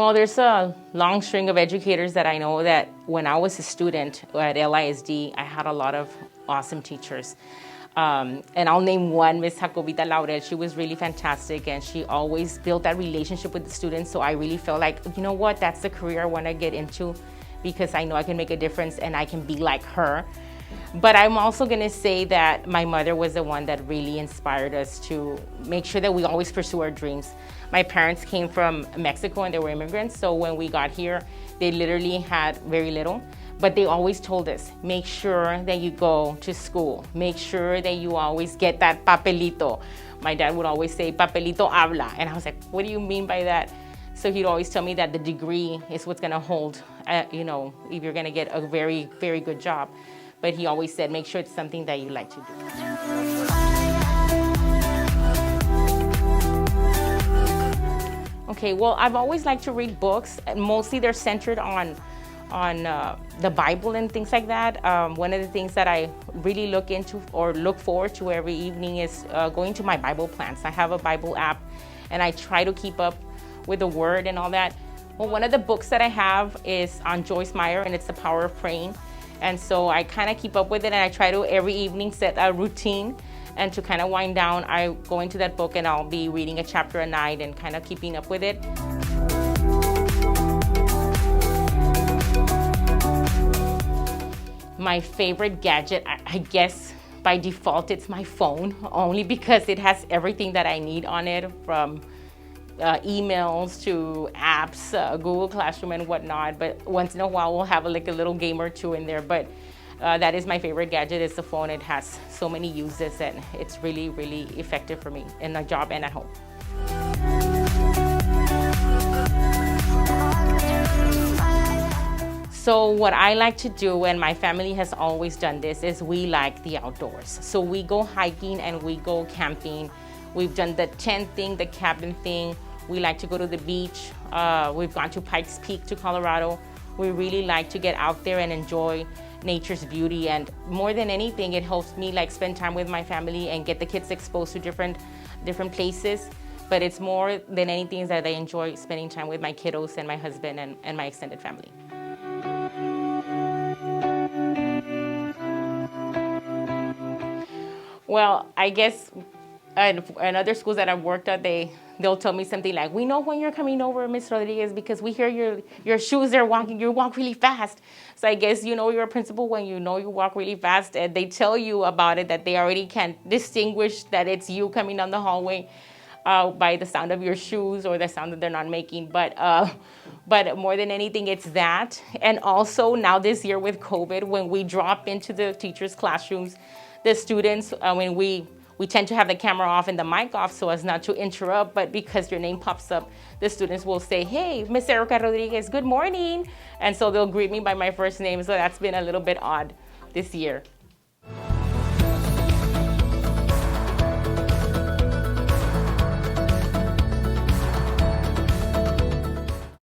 Well, there's a long string of educators that I know that when I was a student at LISD, I had a lot of awesome teachers. And I'll name one, Miss Jacobita Laurel. She was really fantastic, and she always built that relationship with the students. So I really felt like, you know what, that's the career I want to get into, because I know I can make a difference and I can be like her. But I'm also going to say that my mother was the one that really inspired us to make sure that we always pursue our dreams. My parents came from Mexico and they were immigrants. So when we got here, they literally had very little. But they always told us, make sure that you go to school. Make sure that you always get that papelito. My dad would always say, papelito habla. And I was like, what do you mean by that? So he'd always tell me that the degree is what's going to hold, if you're going to get a very, very good job. But he always said, make sure it's something that you like to do. Okay, well, I've always liked to read books. Mostly they're centered on the Bible and things like that. One of the things that I really look into or look forward to every evening is going to my Bible plans. I have a Bible app, and I try to keep up with the Word and all that. Well, one of the books that I have is on Joyce Meyer, and it's The Power of Praying. And so I kind of keep up with it, and I try to every evening set a routine. And to kind of wind down, I go into that book and I'll be reading a chapter a night and kind of keeping up with it. My favorite gadget, I guess by default, it's my phone, only because it has everything that I need on it, from emails to apps, Google Classroom and whatnot. But once in a while, we'll have a little game or two in there. But that is my favorite gadget, is the phone. It has so many uses, and it's really, really effective for me in my job and at home. So what I like to do, and my family has always done this, is we like the outdoors. So we go hiking and we go camping. We've done the tent thing, the cabin thing. We like to go to the beach. We've gone to Pikes Peak to Colorado. We really like to get out there and enjoy nature's beauty. And more than anything, it helps me spend time with my family and get the kids exposed to different places. But it's more than anything that I enjoy spending time with my kiddos and my husband and my extended family. Well, I guess in other schools that I've worked at, they'll tell me something like, we know when you're coming over, Miss Rodriguez, because we hear your shoes are walking, you walk really fast. So I guess you know you're a principal when you know you walk really fast, and they tell you about it, that they already can distinguish that it's you coming down the hallway by the sound of your shoes or the sound that they're not making. But more than anything, it's that. And also now this year with COVID, when we drop into the teachers' classrooms, the students, when we tend to have the camera off and the mic off so as not to interrupt, but because your name pops up, the students will say, hey, Miss Erika Rodriguez, good morning. And so they'll greet me by my first name. So that's been a little bit odd this year.